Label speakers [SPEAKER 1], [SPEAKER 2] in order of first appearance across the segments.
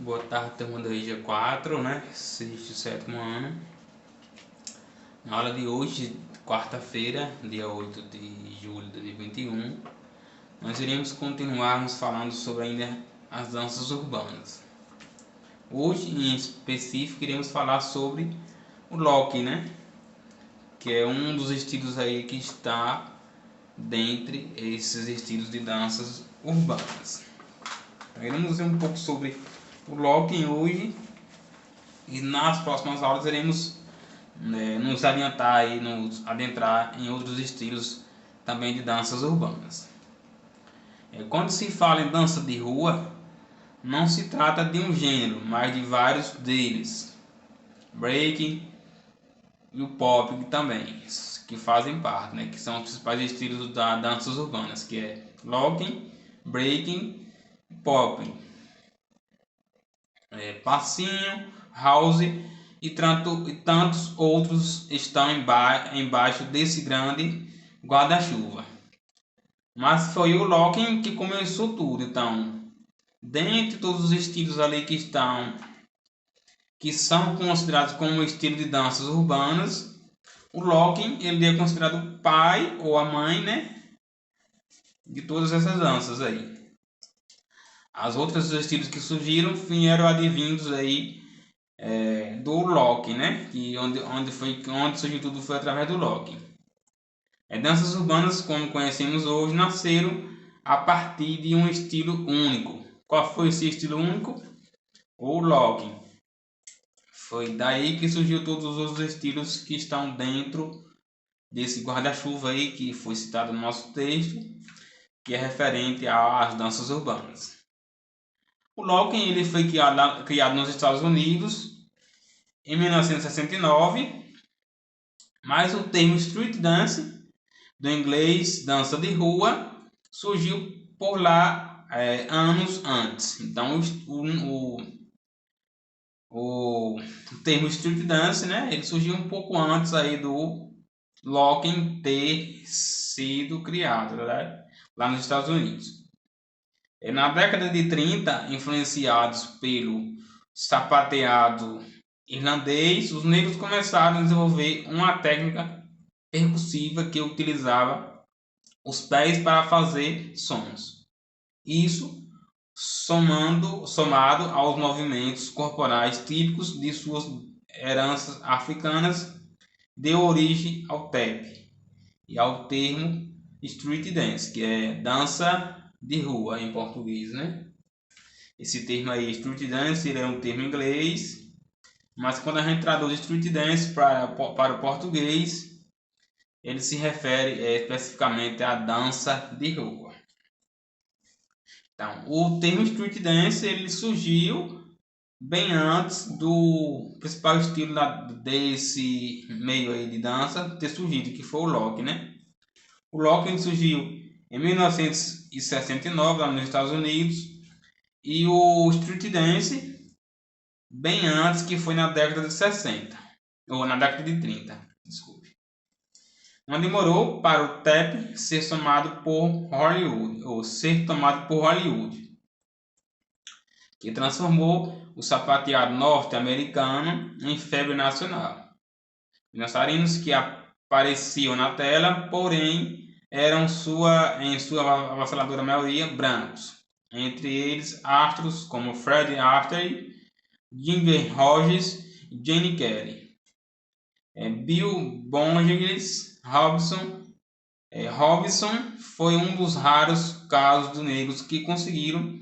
[SPEAKER 1] Boa tarde, turma do RG4, né? Sexto e sétimo ano. Na aula de hoje, quarta-feira, dia 8 de julho de 2021, nós iremos continuarmos falando sobre ainda as danças urbanas. Hoje, em específico, iremos falar sobre o locking, né? Que é um dos estilos aí que está dentre esses estilos de danças urbanas. Então, iremos ver um pouco sobre o locking hoje e nas próximas aulas iremos nos adiantar e nos adentrar em outros estilos também de danças urbanas. Quando se fala em dança de rua, não se trata de um gênero, mas de vários deles. Breaking e o pop também, que fazem parte, né? Que são os principais estilos das danças urbanas, que é locking, breaking, popping, passinho, house e tantos outros estão embaixo desse grande guarda-chuva. Mas foi o locking que começou tudo. Então, dentre todos os estilos ali que são considerados como estilo de danças urbanas, o locking ele é considerado o pai ou a mãe, né, de todas essas danças aí. As outras estilos que surgiram vieram advindos aí do locking, né? Que onde surgiu tudo foi através do locking. Danças urbanas, como conhecemos hoje, nasceram a partir de um estilo único. Qual foi esse estilo único? O locking. Foi daí que surgiu todos os outros estilos que estão dentro desse guarda-chuva aí que foi citado no nosso texto, que é referente às danças urbanas. O locking ele foi criado nos Estados Unidos em 1969, mas o termo street dance, do inglês dança de rua, surgiu por lá anos antes. Então o termo street dance, né, ele surgiu um pouco antes aí do locking ter sido criado, né, lá nos Estados Unidos. Na década de 30, influenciados pelo sapateado irlandês, os negros começaram a desenvolver uma técnica percussiva que utilizava os pés para fazer sons. Isso somado aos movimentos corporais típicos de suas heranças africanas, deu origem ao tap e ao termo street dance, que é dança de rua em português, né? Esse termo aí, street dance, ele é um termo em inglês, mas quando a gente traduz street dance para o português, ele se refere especificamente à dança de rua. Então, o termo street dance ele surgiu bem antes do principal estilo desse meio aí de dança ter surgido, que foi o locking, né? O locking surgiu em 1969 lá nos Estados Unidos e o street dance bem antes, que foi na década de 60 ou na década de 30, desculpe. Não demorou para o tap ser tomado por Hollywood, que transformou o sapateado norte-americano em febre nacional. Os dançarinos que apareciam na tela, porém, eram em sua avassaladora maioria brancos, entre eles astros como Fred Astaire, Ginger Rogers e Gene Kelly. Bill Bongeles Robinson foi um dos raros casos de negros que conseguiram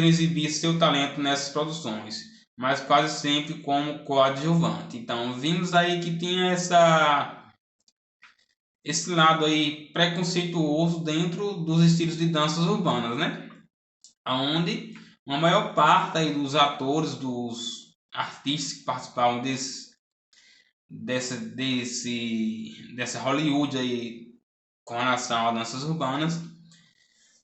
[SPEAKER 1] exibir seu talento nessas produções, mas quase sempre como coadjuvante. Então, vimos aí que tinha esse lado aí preconceituoso dentro dos estilos de danças urbanas, né? Onde a maior parte aí dos atores, dos artistas que participavam dessa Hollywood aí com relação a danças urbanas,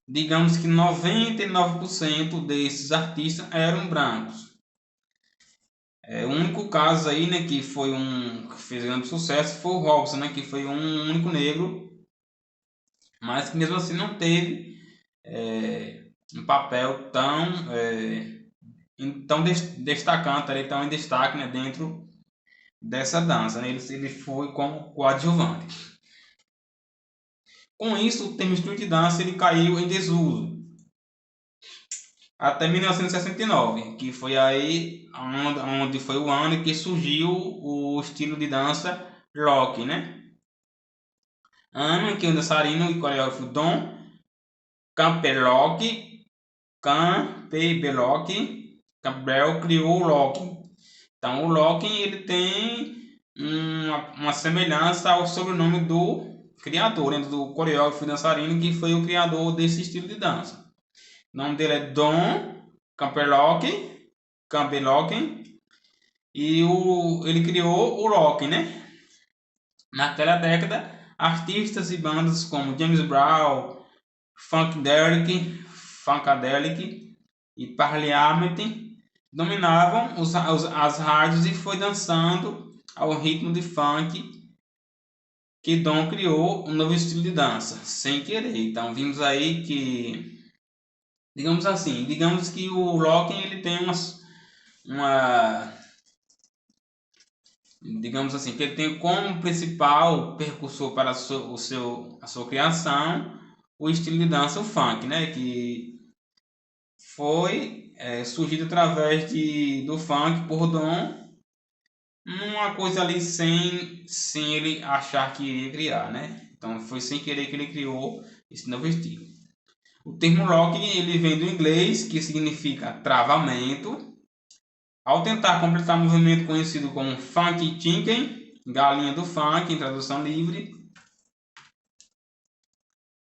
[SPEAKER 1] digamos que 99% desses artistas eram brancos. O único caso aí, né, que fez grande sucesso foi o Robson, né, que foi um único negro, mas que mesmo assim não teve um papel tão então destacando, ele está em destaque, né, dentro dessa dança, né? Ele foi como coadjuvante. Com isso, o termo street dance ele caiu em desuso até 1969, que foi aí onde foi o ano que surgiu o estilo de dança rock, né? Ano em que o dançarino e coreógrafo Don Campbell criou o locking. Então, o locking ele tem uma semelhança ao sobrenome do criador, né? Do coreógrafo e dançarino que foi o criador desse estilo de dança. O nome dele é Don Campbell e ele criou o locking, né? Naquela década, artistas e bandas como James Brown, Funkadelic e Parliament dominavam as rádios e foi dançando ao ritmo de funk que Dom criou um novo estilo de dança, sem querer. Então vimos aí que, digamos que o locking ele tem uma digamos assim, que ele tem como principal percussor para a sua criação o estilo de dança o funk, né, que foi surgido através do funk por Dom, uma coisa ali sem ele achar que iria criar, né? Então foi sem querer que ele criou esse novo estilo. O termo locking ele vem do inglês, que significa travamento. Ao tentar completar o movimento conhecido como funk chicken, galinha do funk, em tradução livre,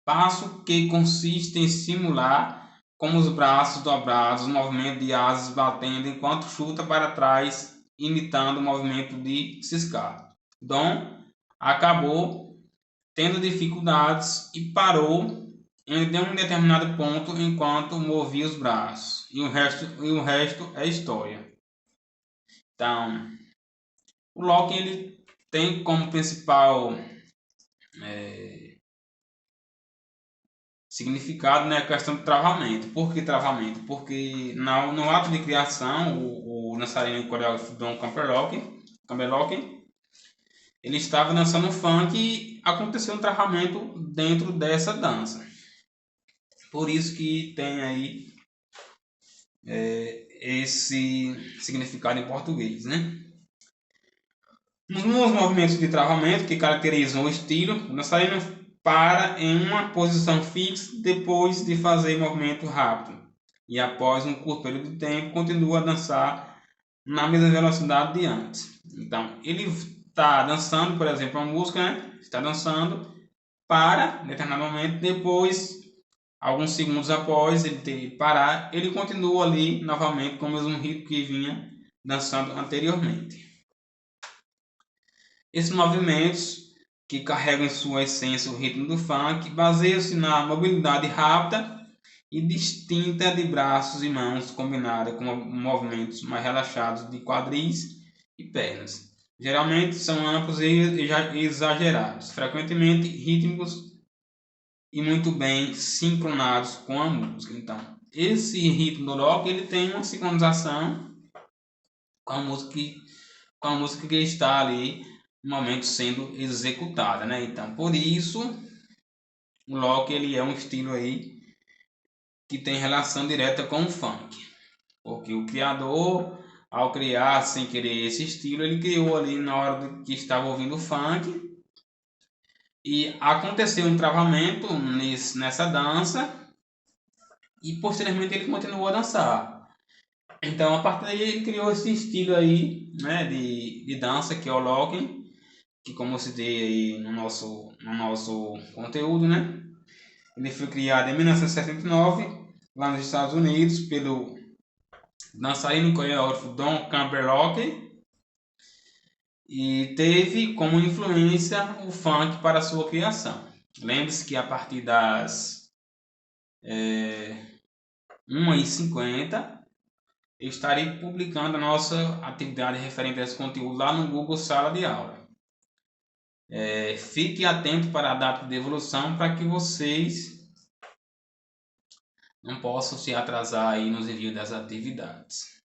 [SPEAKER 1] passo que consiste em simular com os braços dobrados o movimento de asas batendo enquanto chuta para trás, imitando o movimento de ciscar. Dom acabou tendo dificuldades e parou em um determinado ponto enquanto movia os braços. E o resto é história. Então, o locking ele tem como principal significado, né, a questão do travamento. Por que travamento? Porque no ato de criação, o dançarino coreógrafo Don Campbell ele estava dançando funk e aconteceu um travamento dentro dessa dança. Por isso que tem aí esse significado em português, né? Nos movimentos de travamento que caracterizam o estilo, o dançarino para em uma posição fixa depois de fazer movimento rápido e após um curto período de tempo continua a dançar na mesma velocidade de antes. Então ele está dançando, por exemplo, uma música, né? Está dançando para determinado momento, depois alguns segundos após ele ter parar, ele continua ali novamente com o mesmo ritmo que vinha dançando anteriormente. Esses movimentos, que carregam em sua essência o ritmo do funk, baseiam-se na mobilidade rápida e distinta de braços e mãos, combinada com movimentos mais relaxados de quadris e pernas. Geralmente são amplos e exagerados, frequentemente rítmicos e muito bem sincronizados com a música. Então, esse ritmo do rock ele tem uma sincronização com a música que está ali no momento sendo executada, né? Então, por isso, o rock ele é um estilo aí que tem relação direta com o funk, porque o criador, ao criar sem querer esse estilo, ele criou ali na hora que estava ouvindo o funk e aconteceu um travamento nessa dança e posteriormente ele continuou a dançar. Então, a partir daí ele criou esse estilo aí, né, de dança que é o locking, que como eu citei aí no nosso conteúdo, né? Ele foi criado em 1969 lá nos Estados Unidos pelo dançarino e coreógrafo Don Campbell e teve como influência o funk para sua criação. Lembre-se que a partir das 1h50 eu estarei publicando a nossa atividade referente a esse conteúdo lá no Google Sala de Aula. Fique atento para a data de evolução para que vocês não possam se atrasar aí nos envios das atividades.